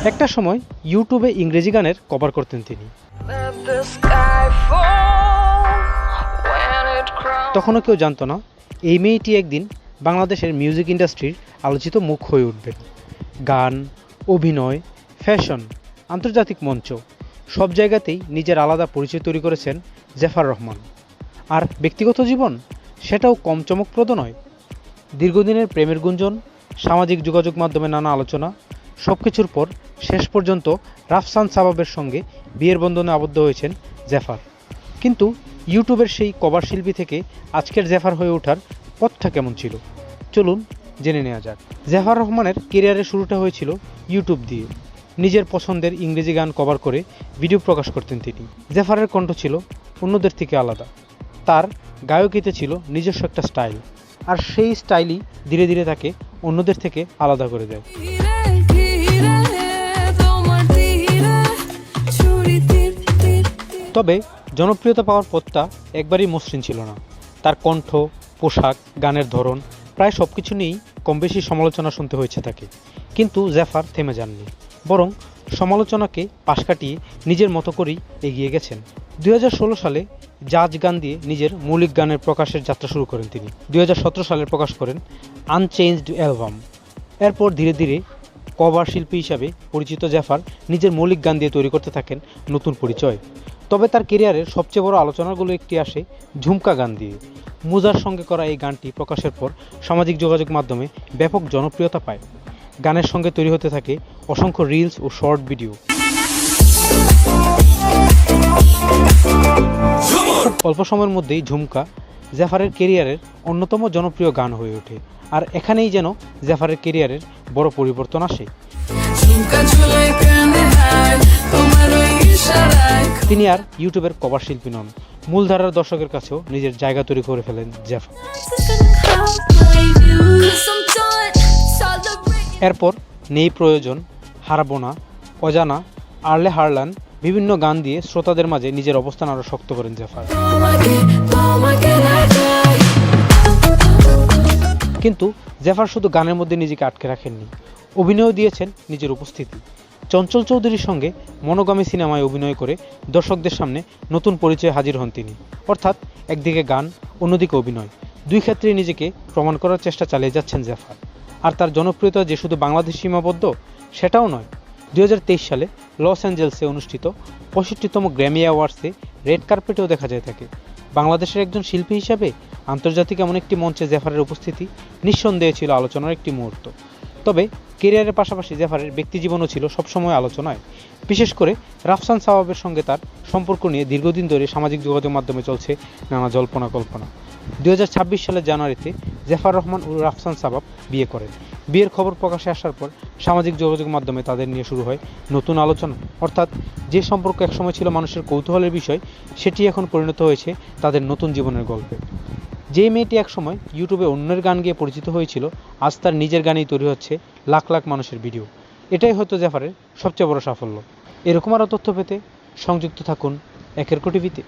একটা সময় ইউটিউবে ইংরেজি গানের কভার করতেন তিনি। তখনও কেউ জানতো না এই মেয়েটি একদিন বাংলাদেশের মিউজিক ইন্ডাস্ট্রির আলোচিত মুখ হয়ে উঠবেন। গান, অভিনয়, ফ্যাশন, আন্তর্জাতিক মঞ্চ সব জায়গাতেই নিজের আলাদা পরিচয় তৈরি করেছেন জেফার রহমান। আর ব্যক্তিগত জীবন সেটাও কম চমকপ্রদ নয়। দীর্ঘদিনের প্রেমের গুঞ্জন, সামাজিক যোগাযোগ মাধ্যমে নানা আলোচনা, সব কিছুর পর শেষ পর্যন্ত রাফসান সাবাবের সঙ্গে বিয়ের বন্ধনে আবদ্ধ হয়েছেন জেফার। কিন্তু ইউটিউবের সেই কভার শিল্পী থেকে আজকের জেফার হয়ে ওঠার পথটা কেমন ছিল, চলুন জেনে নেওয়া যাক। জেফার রহমানের কেরিয়ারের শুরুটা হয়েছিল ইউটিউব দিয়ে। নিজের পছন্দের ইংরেজি গান কভার করে ভিডিও প্রকাশ করতেন তিনি। জেফারের কণ্ঠ ছিল অন্যদের থেকে আলাদা, তার গায়কিতে ছিল নিজস্ব একটা স্টাইল, আর সেই স্টাইলই ধীরে ধীরে তাকে অন্যদের থেকে আলাদা করে দেয়। তবে জনপ্রিয়তা পাওয়ার পথটা একবারই মসৃণ ছিল না। তার কণ্ঠ, পোশাক, গানের ধরন প্রায় সব কিছু নিয়েই কম বেশি সমালোচনা শুনতে হয়েছে তাকে। কিন্তু জেফার থেমে যাননি, বরং সমালোচনাকে পাশ কাটিয়ে নিজের মতো করেই এগিয়ে গেছেন। 2016 সালে জাজ গান দিয়ে নিজের মৌলিক গানের প্রকাশের যাত্রা শুরু করেন তিনি। 2017 সালে প্রকাশ করেন আনচেঞ্জড অ্যালবাম। এরপর ধীরে ধীরে কভার শিল্পী হিসাবে পরিচিত জেফার নিজের মৌলিক গান দিয়ে তৈরি করতে থাকেন নতুন পরিচয়। তবে তার কেরিয়ারের সবচেয়ে বড় আলোচনাগুলো একটি আসে ঝুমকা গান দিয়ে। মুজার সঙ্গে করা এই গানটি প্রকাশের পর সামাজিক যোগাযোগ মাধ্যমে ব্যাপক জনপ্রিয়তা পায়। গানের সঙ্গে তৈরি হতে থাকে অসংখ্য রিলস ও শর্ট ভিডিও। খুব অল্প সময়ের মধ্যেই ঝুমকা জেফারের কেরিয়ারের অন্যতম জনপ্রিয় গান হয়ে ওঠে। আর এখানেই যেন জেফারের কেরিয়ারের বড় পরিবর্তন আসে। তিনি আর ইউটিউবের কভার শিল্পী নন, মূলধারার দর্শকের কাছেও নিজের জায়গা তৈরি করে ফেলেন জেফার। এরপর নেই প্রয়োজন, হারাবো না, অজানা, আরলে হারলান বিভিন্ন গান দিয়ে শ্রোতাদের মাঝে নিজের অবস্থান আরও শক্ত করেন জেফার। কিন্তু জেফার শুধু গানের মধ্যে নিজেকে আটকে রাখেননি, অভিনয়ও দিয়েছেন নিজের উপস্থিতি। চঞ্চল চৌধুরীর সঙ্গে মনোগামী সিনেমায় অভিনয় করে দর্শকদের সামনে নতুন পরিচয়ে হাজির হন তিনি। অর্থাৎ একদিকে গান, অন্যদিকে অভিনয়, দুই ক্ষেত্রেই নিজেকে প্রমাণ করার চেষ্টা চালিয়ে যাচ্ছেন জেফার। আর তার জনপ্রিয়তা যে শুধু বাংলাদেশ সীমাবদ্ধ সেটাও নয়। 2023 সালে লস অ্যাঞ্জেলসে অনুষ্ঠিত 65তম গ্র্যামি অ্যাওয়ার্ডসে রেড কার্পেটেও দেখা যায় তাকে। বাংলাদেশের একজন শিল্পী হিসাবে আন্তর্জাতিক এমন একটি মঞ্চে জেফারের উপস্থিতি নিঃসন্দেহে ছিল আলোচনার একটি মুহূর্ত। তবে কেরিয়ারের পাশাপাশি জেফারের ব্যক্তিজীবনও ছিল সবসময় আলোচনায়। বিশেষ করে রাফসান সাবাবের সঙ্গে তার সম্পর্ক নিয়ে দীর্ঘদিন ধরে সামাজিক যোগাযোগ মাধ্যমে চলছে নানা জল্পনা কল্পনা। 2026 সালের জানুয়ারিতে জেফার রহমান ও রাফসান সাবাব বিয়ে করেন। বিয়ের খবর প্রকাশে আসার পর সামাজিক যোগাযোগ মাধ্যমে তাদের নিয়ে শুরু হয় নতুন আলোচনা। অর্থাৎ যে সম্পর্ক একসময় ছিল মানুষের কৌতূহলের বিষয়, সেটি এখন পরিণত হয়েছে তাদের নতুন জীবনের গল্পে। যে মেয়েটি একসময় ইউটিউবে অন্যের গান গিয়ে পরিচিত হয়েছিল, আজ তার নিজের গানেই তৈরি হচ্ছে লাখ লাখ মানুষের ভিডিও। এটাই হয়তো জেফারের সবচেয়ে বড় সাফল্য। এরকম আরও তথ্য পেতে সংযুক্ত থাকুন একের টিভিতে।